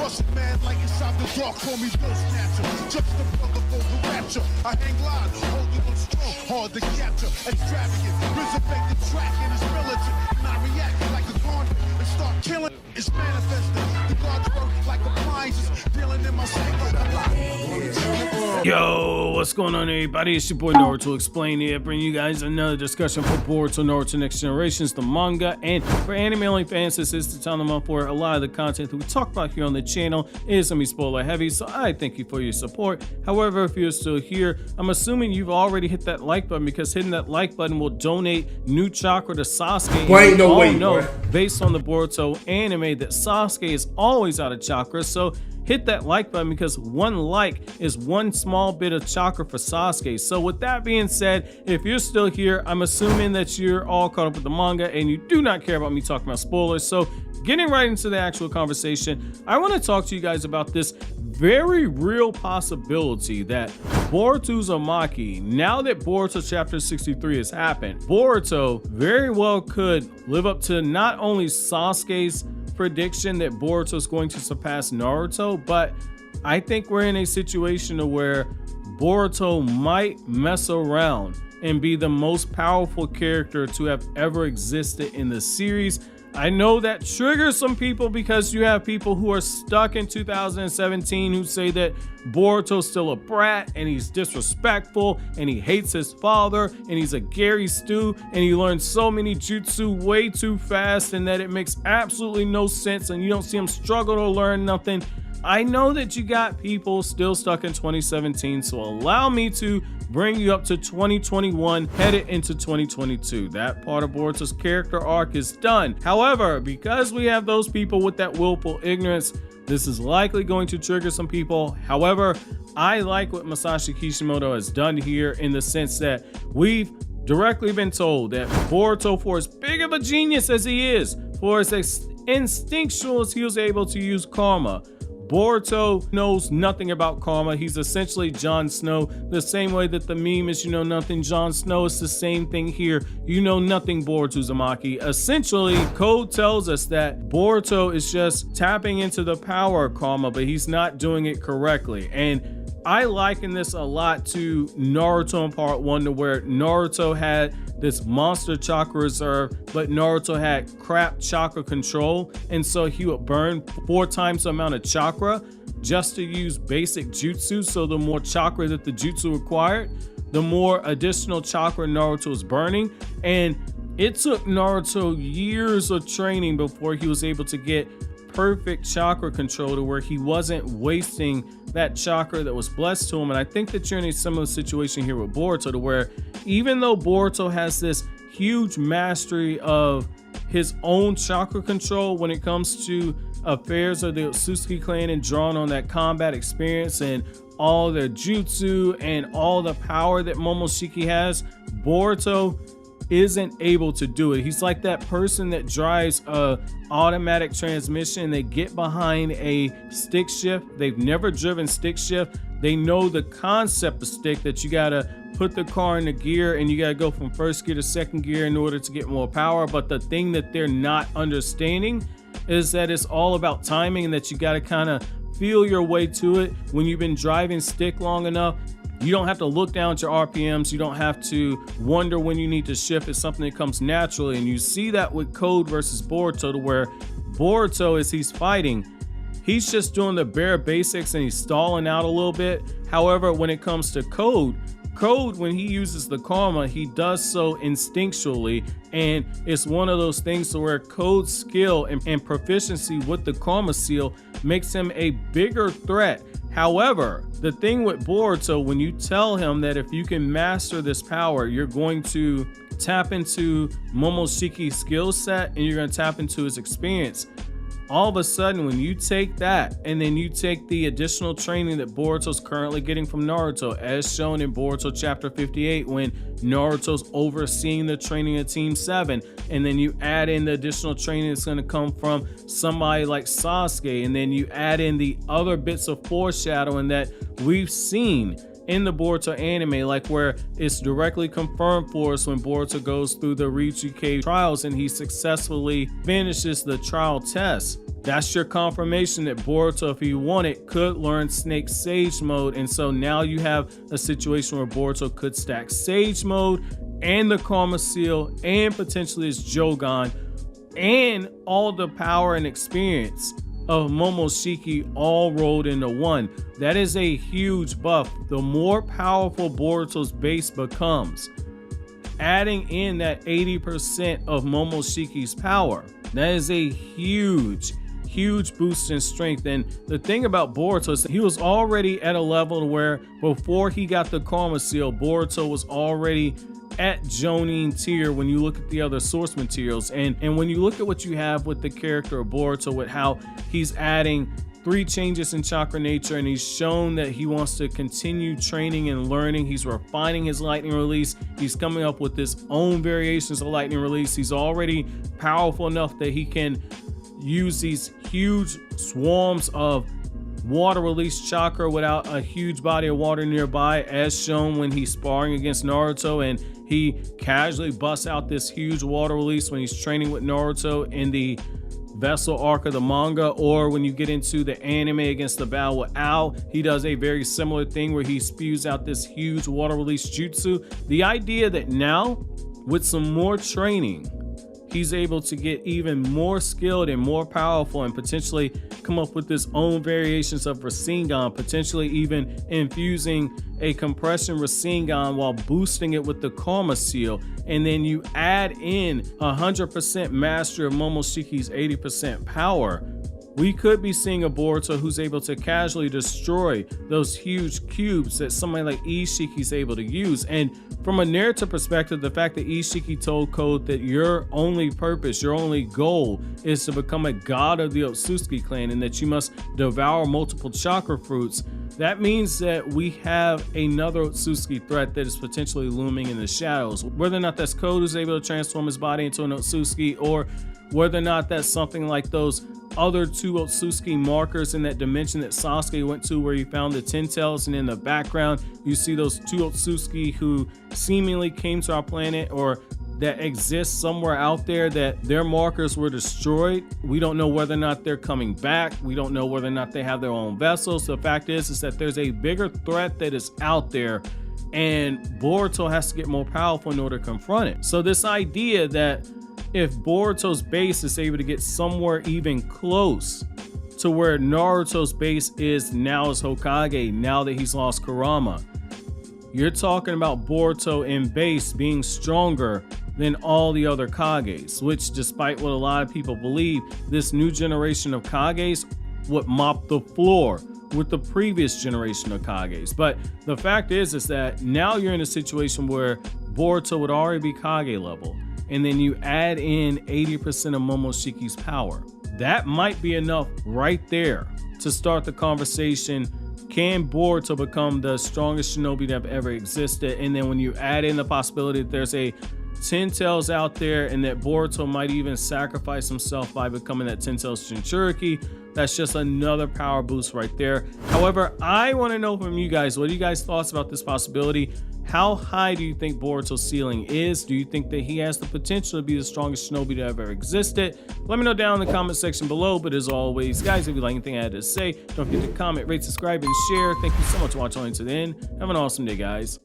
Russian man like inside the dark, call me Bill Snatcher. Just the brother for the rapture. I hang glide, holding on strong, hard to capture. Extravagant, resurrect the track and it's militant. And I react like a convict and start killing. It's manifesting. The God's work like appliances, dealing in my sleep like a lot. Yo, what's going on, everybody? It's your boy Naruto Explain here, bringing you guys another discussion for Boruto Naruto Next Generations, the manga. And for anime only fans, this is the time of the month where a lot of the content that we talk about here on the channel is gonna be spoiler heavy, so I thank you for your support. However, if you're still here, I'm assuming you've already hit that like button, because hitting that like button will donate new chakra to Sasuke. Wait, no, wait, boy. Based on the Boruto anime, that Sasuke is always out of chakra, so hit that like button, because one like is one small bit of chakra for Sasuke. So with that being said, if you're still here, I'm assuming that you're all caught up with the manga and you do not care about me talking about spoilers. So getting right into the actual conversation, I want to talk to you guys about this very real possibility that Boruto Uzumaki, now that Boruto chapter 63 has happened, Boruto very well could live up to not only Sasuke's prediction that Boruto is going to surpass Naruto, but I think we're in a situation where Boruto might mess around and be the most powerful character to have ever existed in the series. I know that triggers some people, because you have people who are stuck in 2017 who say that Boruto's still a brat and he's disrespectful and he hates his father and he's a Gary Stu and he learns so many jutsu way too fast and that it makes absolutely no sense and you don't see him struggle to learn nothing. I know that you got people still stuck in 2017, so allow me to bring you up to 2021, headed into 2022. That part of Boruto's character arc is done. However, because we have those people with that willful ignorance, this is likely going to trigger some people. However, I like what Masashi Kishimoto has done here, in the sense that we've directly been told that Boruto, for as big of a genius as he is, for as instinctual as he was able to use karma, Boruto knows nothing about karma. He's essentially Jon Snow, the same way that the meme is you know nothing Jon Snow. It's the same thing here. You know nothing Boruto Uzumaki. Essentially, code tells us that Boruto is just tapping into the power of karma, but he's not doing it correctly. And I liken this a lot to Naruto in part 1, to where Naruto had this monster chakra reserve, but Naruto had crap chakra control, and so he would burn 4 times the amount of chakra just to use basic jutsu. So the more chakra that the jutsu required, the more additional chakra Naruto was burning. And it took Naruto years of training before he was able to get perfect chakra control, to where he wasn't wasting that chakra that was blessed to him. And I think that you're in a similar situation here with Boruto, to where even though Boruto has this huge mastery of his own chakra control when it comes to affairs of the Otsutsuki clan and drawing on that combat experience and all their jutsu and all the power that Momoshiki has, Boruto isn't able to do it. He's like that person that drives a automatic transmission. They get behind a stick shift. They've never driven stick shift. They know the concept of stick, that you gotta put the car in the gear and you gotta go from first gear to second gear in order to get more power. But the thing that they're not understanding is that it's all about timing, and that you gotta kind of feel your way to it. When you've been driving stick long enough, you don't have to look down at your RPMs. You don't have to wonder when you need to shift. It's something that comes naturally. And you see that with Code versus Boruto, to where Boruto, as he's fighting, he's just doing the bare basics and he's stalling out a little bit. However, when it comes to Code, when he uses the karma, he does so instinctually, and it's one of those things to where Code's skill and proficiency with the karma seal makes him a bigger threat. However, the thing with Boruto, when you tell him that if you can master this power, you're going to tap into Momoshiki's skill set and you're going to tap into his experience, all of a sudden, when you take that and then you take the additional training that Boruto's currently getting from Naruto, as shown in Boruto chapter 58, when Naruto's overseeing the training of Team 7, and then you add in the additional training that's going to come from somebody like Sasuke, and then you add in the other bits of foreshadowing that we've seen in the Boruto anime, like where it's directly confirmed for us when Boruto goes through the Ryuchi Cave trials and he successfully finishes the trial test. That's your confirmation that Boruto, if he wanted, could learn Snake Sage Mode. And so now you have a situation where Boruto could stack Sage Mode and the Karma Seal and potentially his Jogan and all the power and experience of Momoshiki all rolled into one. That is a huge buff. The more powerful Boruto's base becomes, adding in that 80% of Momoshiki's power, that is a huge boost in strength. And the thing about Boruto is that he was already at a level where before he got the Karma Seal, Boruto was already at Jonin tier when you look at the other source materials. And when you look at what you have with the character of Boruto, with how he's adding 3 changes in chakra nature, and he's shown that he wants to continue training and learning. He's refining his lightning release. He's coming up with his own variations of lightning release. He's already powerful enough that he can use these huge swarms of water release chakra without a huge body of water nearby, as shown when he's sparring against Naruto and he casually busts out this huge water release when he's training with Naruto in the Vessel arc of the manga, or when you get into the anime against the battle with Ao, he does a very similar thing where he spews out this huge water release jutsu. The idea that now with some more training, he's able to get even more skilled and more powerful and potentially come up with his own variations of Rasengan, potentially even infusing a compression Rasengan while boosting it with the Karma Seal. And then you add in 100% mastery of Momoshiki's 80% power. We could be seeing a Boruto who's able to casually destroy those huge cubes that somebody like Isshiki is able to use. And from a narrative perspective, the fact that Isshiki told Code that your only purpose, your only goal is to become a god of the Otsutsuki clan and that you must devour multiple chakra fruits, that means that we have another Otsutsuki threat that is potentially looming in the shadows. Whether or not that's Code who's able to transform his body into an Otsutsuki, or whether or not that's something like those other 2 Otsutsuki markers in that dimension that Sasuke went to, where he found the 10 tails, and in the background you see those 2 Otsutsuki who seemingly came to our planet or that exist somewhere out there, that their markers were destroyed. We don't know whether or not they're coming back. We don't know whether or not they have their own vessels. The fact is that there's a bigger threat that is out there, and Boruto has to get more powerful in order to confront it. So this idea that if Boruto's base is able to get somewhere even close to where Naruto's base is now as Hokage, now that he's lost Kurama, you're talking about Boruto in base being stronger than all the other Kages, which, despite what a lot of people believe, this new generation of Kages would mop the floor with the previous generation of Kages. But the fact is that now you're in a situation where Boruto would already be Kage level, and then you add in 80% of Momoshiki's power. That might be enough right there to start the conversation. Can Boruto become the strongest shinobi that have ever existed? And then when you add in the possibility that there's a 10 tails out there and that Boruto might even sacrifice himself by becoming that 10 tails Jinchuriki, that's just another power boost right there. However, I want to know from you guys, what are you guys' thoughts about this possibility? How high do you think Boruto's ceiling is? Do you think that he has the potential to be the strongest shinobi that ever existed? Let me know down in the comment section below. But as always, guys, if you like anything I had to say, don't forget to comment, rate, subscribe, and share. Thank you so much for watching to the end. Have an awesome day, guys.